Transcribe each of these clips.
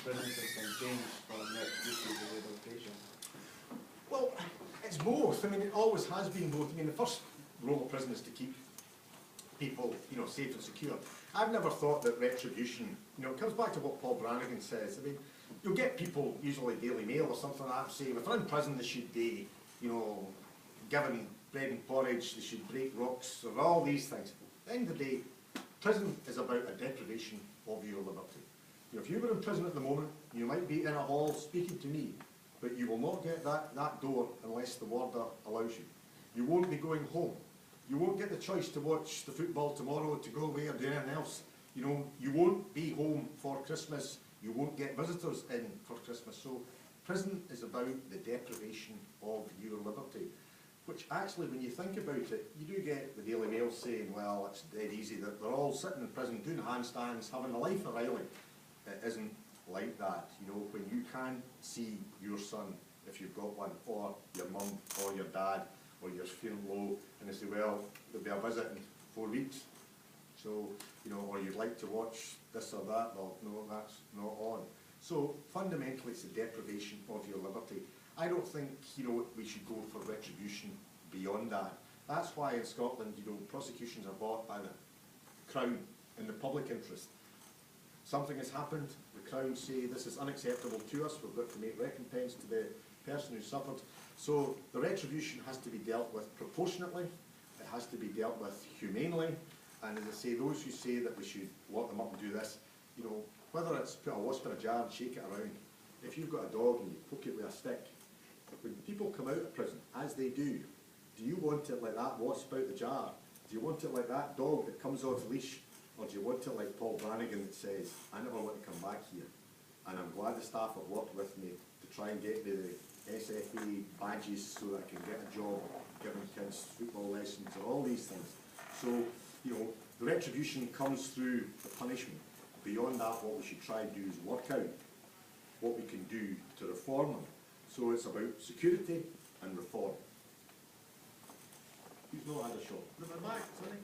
prison system change from retribution to rehabilitation? Well, it's both. I mean, it always has been both. I mean, the first role of prison is to keep people, safe and secure. I've never thought that retribution, it comes back to what Paul Brannigan says. I mean, you'll get people, usually Daily Mail or something like that, saying if they're in prison they should be, given bread and porridge, they should break rocks, or all these things. At the end of the day, prison is about a deprivation of your liberty. If you were in prison at the moment, you might be in a hall speaking to me, but you will not get that door unless the warder allows you. You won't be going home. You won't get the choice to watch the football tomorrow, to go away or do anything else. You won't be home for Christmas. You won't get visitors in for Christmas. So prison is about the deprivation of your liberty, which actually, when you think about it, you do get the Daily Mail saying, well, it's dead easy, that they're all sitting in prison doing handstands, having a life of Riley. It isn't like that. When you can't see your son, if you've got one, or your mum, or your dad, or you're feeling low, and they say, well, there'll be a visit in 4 weeks, so, or you'd like to watch this or that, well, no, that's not on. So, fundamentally, it's the deprivation of your liberty. I don't think, we should go for retribution beyond that. That's why in Scotland, prosecutions are bought by the Crown in the public interest. Something has happened, the Crown say this is unacceptable to us, we've got to make recompense to the person who suffered. So the retribution has to be dealt with proportionately, it has to be dealt with humanely, and as I say, those who say that we should lock them up and do this, whether it's put a wasp in a jar and shake it around, if you've got a dog and you poke it with a stick, when people come out of prison, as they do you want it like that wasp out the jar? Do you want it like that dog that comes off leash? Or do you want it like Paul Brannigan that says, I never want to come back here, and I'm glad the staff have worked with me to try and get the SFA badges so that I can get a job giving kids football lessons and all these things. So, the retribution comes through the punishment. Beyond that, what we should try and do is work out what we can do to reform them. So it's about security and reform. Who's not had a shot? Look at my back, sorry.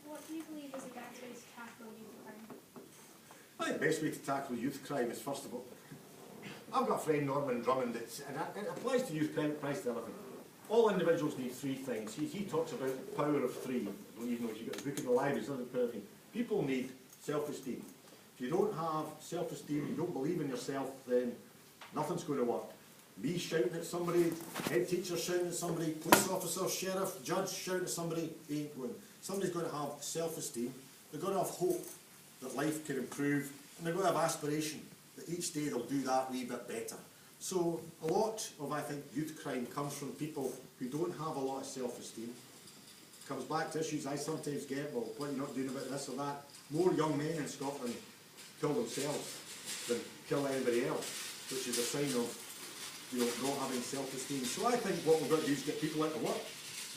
What do you believe is the best way to tackle youth crime? I think the best way to tackle youth crime is, first of all, I've got a friend, Norman Drummond, and it applies to youth crime, it applies to everything. All individuals need 3 things. He talks about the power of 3. I don't even know if you've got the book in the library, it's not the power of 3. People need self-esteem. If you don't have self-esteem, you don't believe in yourself, then nothing's going to work. Me shouting at somebody, head teacher shouting at somebody, police officer, sheriff, judge shouting at somebody, they ain't going. Somebody's got to have self-esteem, they've got to have hope that life can improve, and they've got to have aspiration that each day they'll do that wee bit better. So a lot of, I think, youth crime comes from people who don't have a lot of self-esteem. Comes back to issues I sometimes get, well, what are you not doing about this or that? More young men in Scotland kill themselves than kill anybody else, which is a sign of not having self-esteem. So I think what we've got to do is get people out of work.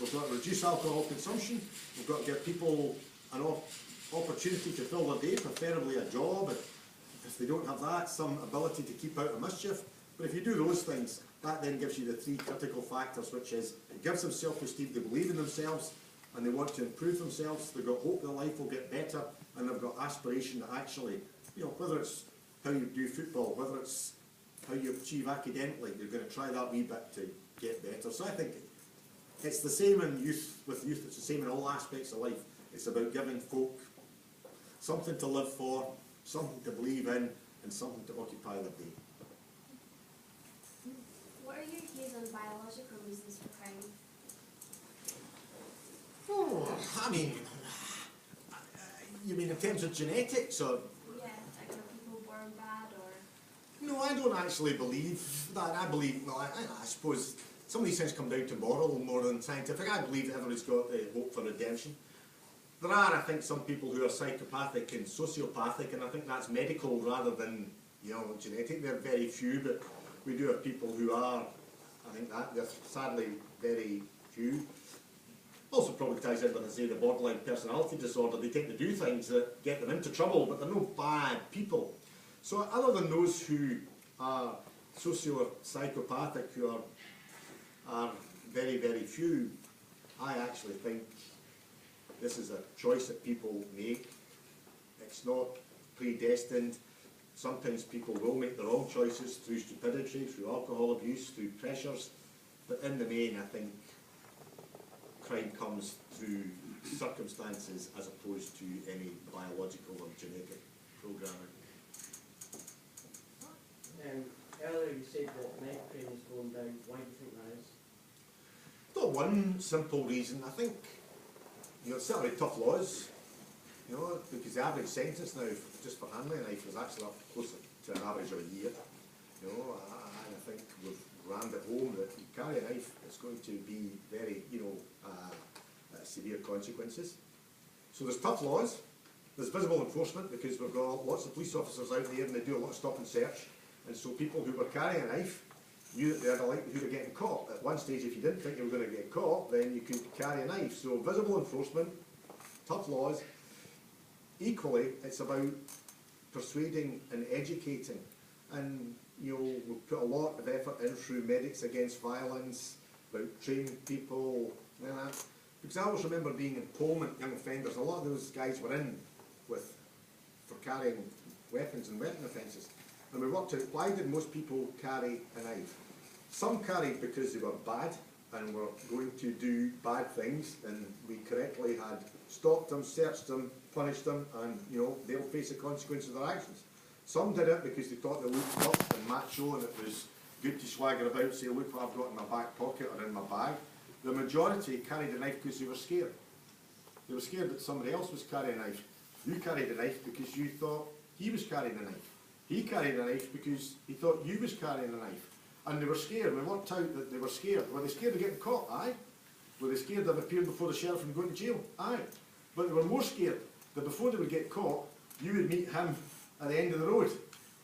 We've got to reduce alcohol consumption. We've got to give people an opportunity to fill their day, preferably a job. If they don't have that, some ability to keep out of mischief. But if you do those things, that then gives you the 3 critical factors, which is it gives them self-esteem, they believe in themselves, and they want to improve themselves. They've got hope their life will get better, and they've got aspiration that actually, whether it's how you do football, whether it's how you achieve academically, you're going to try that wee bit to get better. So I think it's the same in youth, it's the same in all aspects of life. It's about giving folk something to live for, something to believe in, and something to occupy their day. What are your views on biological reasons for crime? Oh, I mean, you mean in terms of genetics, or? Yeah, like are people born bad, or? No, I don't actually believe that. I believe, well, I suppose some of these things come down to moral more than scientific. I believe that everybody's got hope for redemption. There are, I think, some people who are psychopathic and sociopathic, and I think that's medical rather than, genetic. They're very few, but we do have people who are, I think that, they're sadly very few. Also probably ties in with, say, the borderline personality disorder. They tend to do things that get them into trouble, but they're no bad people. So other than those who are socio-psychopathic, who are very, very few, I actually think this is a choice that people make. It's not predestined. sometimes people will make the wrong choices through stupidity, through alcohol abuse, through pressures, but in the main, I think crime comes through circumstances as opposed to any biological or genetic programming. Earlier you said that knife crime is going down. Why do you think that is? Not one simple reason. I think, certainly tough laws, because the average sentence now, just for handling a knife, is actually up closer to an average of a year. And I think we've rammed it home that you carry a knife, it's going to be very, severe consequences. So there's tough laws, there's visible enforcement, because we've got lots of police officers out there and they do a lot of stop and search, and so people who were carrying a knife knew that they had a likelihood of getting caught. At one stage, if you didn't think you were going to get caught, then you could carry a knife. So visible enforcement, tough laws. Equally, it's about persuading and educating, and we've put a lot of effort in through Medics Against Violence, about training people, because I always remember being in Parliament, young offenders, a lot of those guys were in for carrying weapons and weapon offences, and we worked out, why did most people carry a knife? Some carried because they were bad and were going to do bad things, and we correctly had stopped them, searched them, punished them, and they'll face the consequences of their actions. Some did it because they thought they looked tough and macho, and it was good to swagger about, say, look what I've got in my back pocket or in my bag. The majority carried a knife because they were scared. They were scared that somebody else was carrying a knife. You carried a knife because you thought he was carrying a knife. He carried a knife because he thought you was carrying a knife. And they were scared. We worked out that they were scared. Were they scared of getting caught? Aye. Were they scared of appearing before the sheriff and going to jail? Aye. But they were more scared that before they would get caught, you would meet him at the end of the road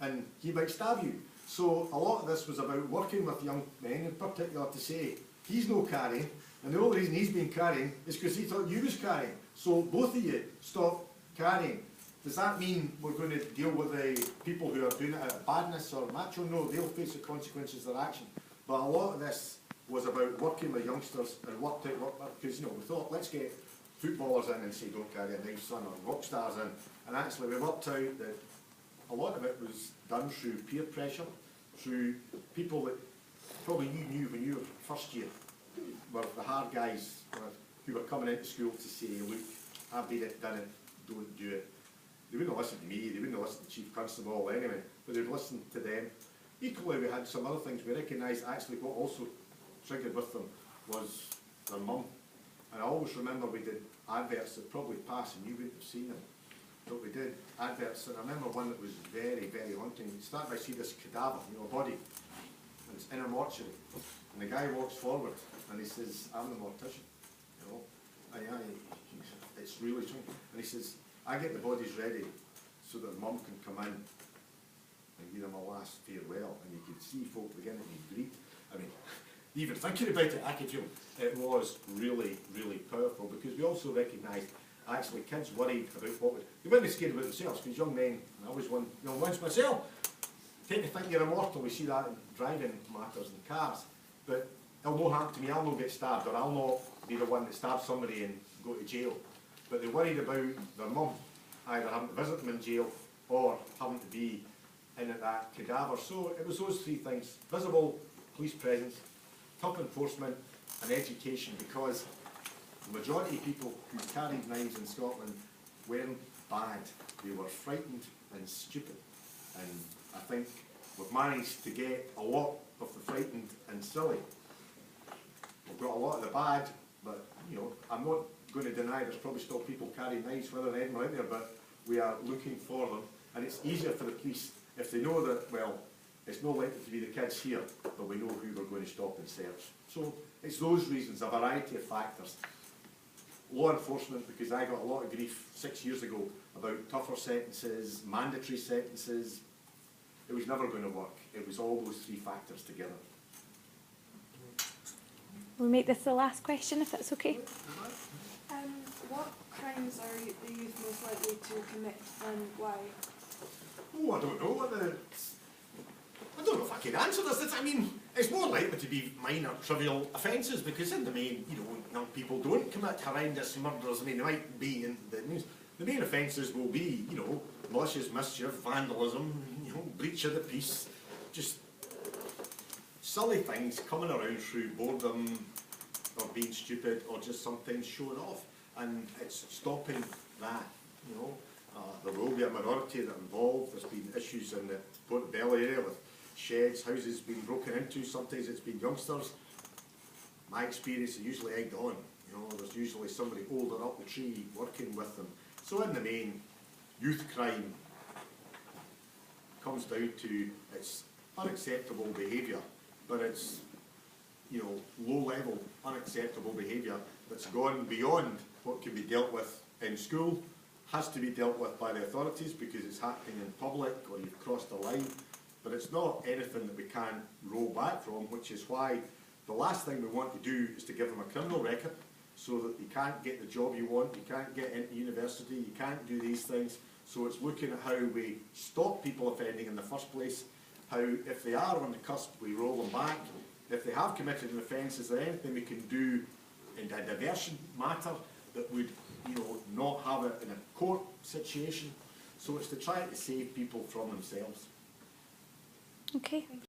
and he might stab you. So a lot of this was about working with young men in particular to say, he's no carrying, and the only reason he's been carrying is because he thought you was carrying. So both of you stop carrying. Does that mean we're going to deal with the people who are doing it out of badness or macho? No, they'll face the consequences of their action. But a lot of this was about working with youngsters and worked out, because we thought, let's get footballers in and say, don't carry a knife, son, or rock stars in. And actually we worked out that a lot of it was done through peer pressure, through people that probably you knew when you were first year, were the hard guys who were coming into school to say, look, I've done it, don't do it. They wouldn't listen to me, they wouldn't listen to Chief Constable anyway, but they'd listen to them. Equally, we had some other things. We recognised actually what also triggered with them was their mum. And I always remember we did adverts that probably passed and you wouldn't have seen them. But we did adverts, and I remember one that was very, very haunting. You start by seeing this cadaver, a body, and it's in a mortuary. And the guy walks forward and he says, I'm the mortician. It's really strange. And he says, I get the bodies ready so that mum can come in and give them a last farewell. And you could see folk beginning to greet. I mean, even thinking about it, I could feel it was really, really powerful, because we also recognised actually kids worried about what would, they weren't scared about themselves, because young men, and I was one once myself, tend to think you're immortal. We see that in driving matters and cars. But it'll not happen to me, I'll not get stabbed, or I'll not be the one that stabs somebody and go to jail. But they're worried about their mum either having to visit them in jail or having to be in at that cadaver. So it was those three things: visible police presence, tough enforcement, and education, because the majority of people who carried knives in Scotland weren't bad. They were frightened and stupid. And I think we've managed to get a lot of the frightened and silly. We've got a lot of the bad, but I'm not going to deny there's probably still people carrying knives, whether in Edinburgh out there, but we are looking for them. And it's easier for the police if they know that, well, it's not likely to be the kids here, but we know who we're going to stop and search. So it's those reasons, a variety of factors. Law enforcement, because I got a lot of grief 6 years ago about tougher sentences, mandatory sentences. It was never going to work. It was all those three factors together. We'll make this the last question, if that's okay. What crimes are the youth most likely to commit, and why? Oh, I don't know. I don't know if I can answer this. I mean, it's more likely to be minor, trivial offences, because in the main, young people don't commit horrendous murders. I mean, they might be in the news. The main offences will be, malicious mischief, vandalism, you know, breach of the peace, just silly things coming around through boredom or being stupid or just sometimes showing off, and it's stopping that, you know. There will be a minority that are involved. There's been issues in the Portobello area with sheds, houses being broken into, sometimes it's been youngsters. My experience is usually egged on, you know, there's usually somebody older up the tree working with them. So in the main, youth crime comes down to it's unacceptable behaviour, but it's, you know, low-level, unacceptable behaviour that's gone beyond what can be dealt with in school, has to be dealt with by the authorities because it's happening in public or you've crossed a line, but it's not anything that we can roll back from, which is why the last thing we want to do is to give them a criminal record so that you can't get the job you want, you can't get into university, you can't do these things. So it's looking at how we stop people offending in the first place, how if they are on the cusp we roll them back, if they have committed an offence, is there anything we can do in a diversion matter that would, you know, not have it in a court situation. So it's to try to save people from themselves. Okay.